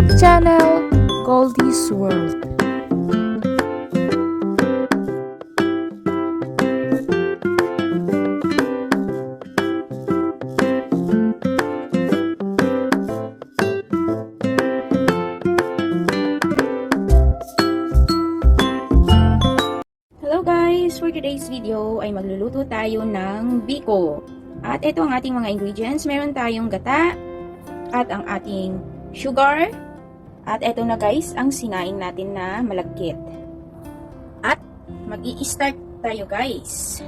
YouTube channel, Goldie's World. Hello guys! For today's video ay magluluto tayo ng biko. At ito ang ating mga ingredients. Meron tayong gata at ang ating sugar. At ito na guys ang sinaing natin na malagkit. At mag-i-start tayo guys.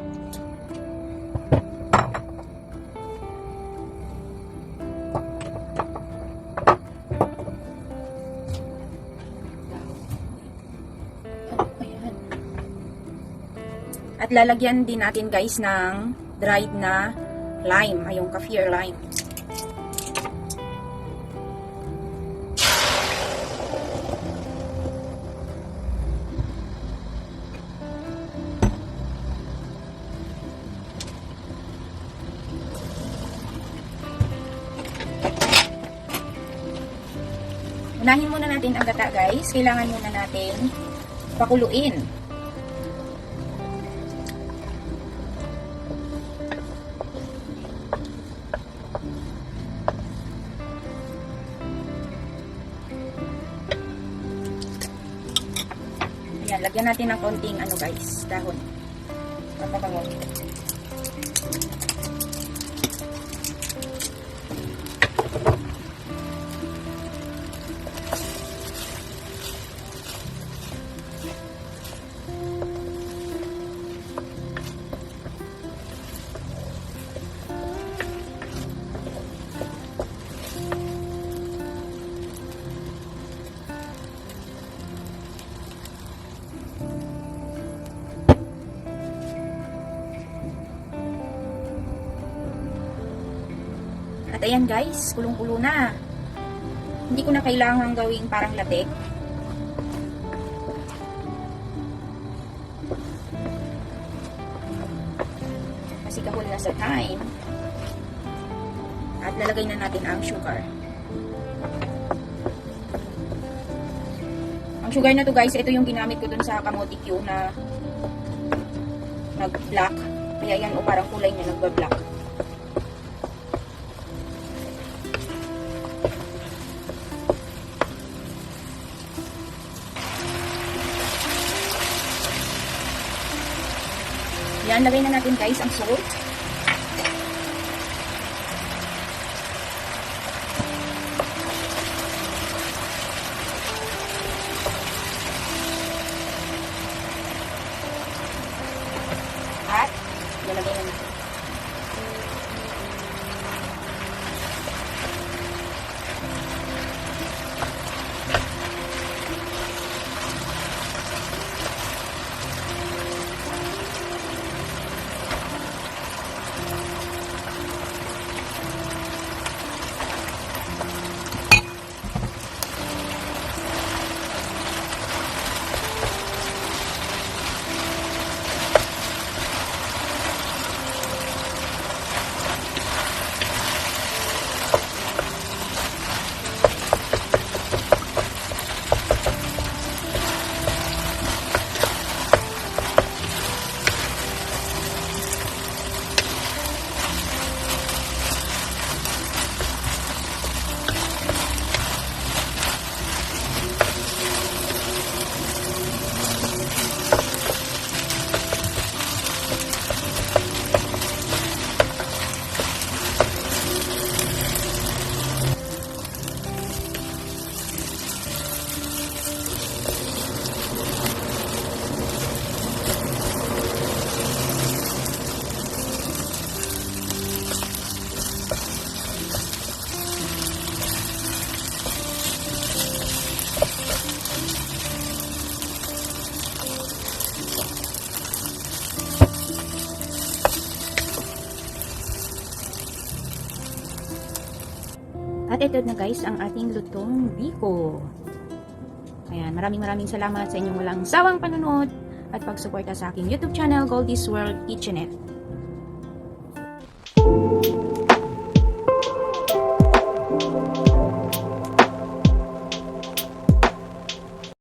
At lalagyan din natin guys ng dried na lime, ay yung kaffir lime. Unahin muna natin ang gata guys. Kailangan muna natin pakuluin. Ayan, lagyan natin ng konting ano guys, dahon. Papabango. At ayan guys, kulong-kulo na. Hindi ko na kailangan gawing parang latek. Kasi kahul na sa time. At lalagay na natin ang sugar. Ang sugar na to guys, ito yung ginamit ko dun sa kamote Q na nag-black. Kaya yan o parang kulay niya nagba-black. Yan, lagay na natin guys ang salt. At lalagay na natin. At ito na guys ang ating lutong biko. Ayan, maraming salamat sa inyong walang sawang panonood at pagsuporta sa aking YouTube channel, Goldie's World Kitchenette.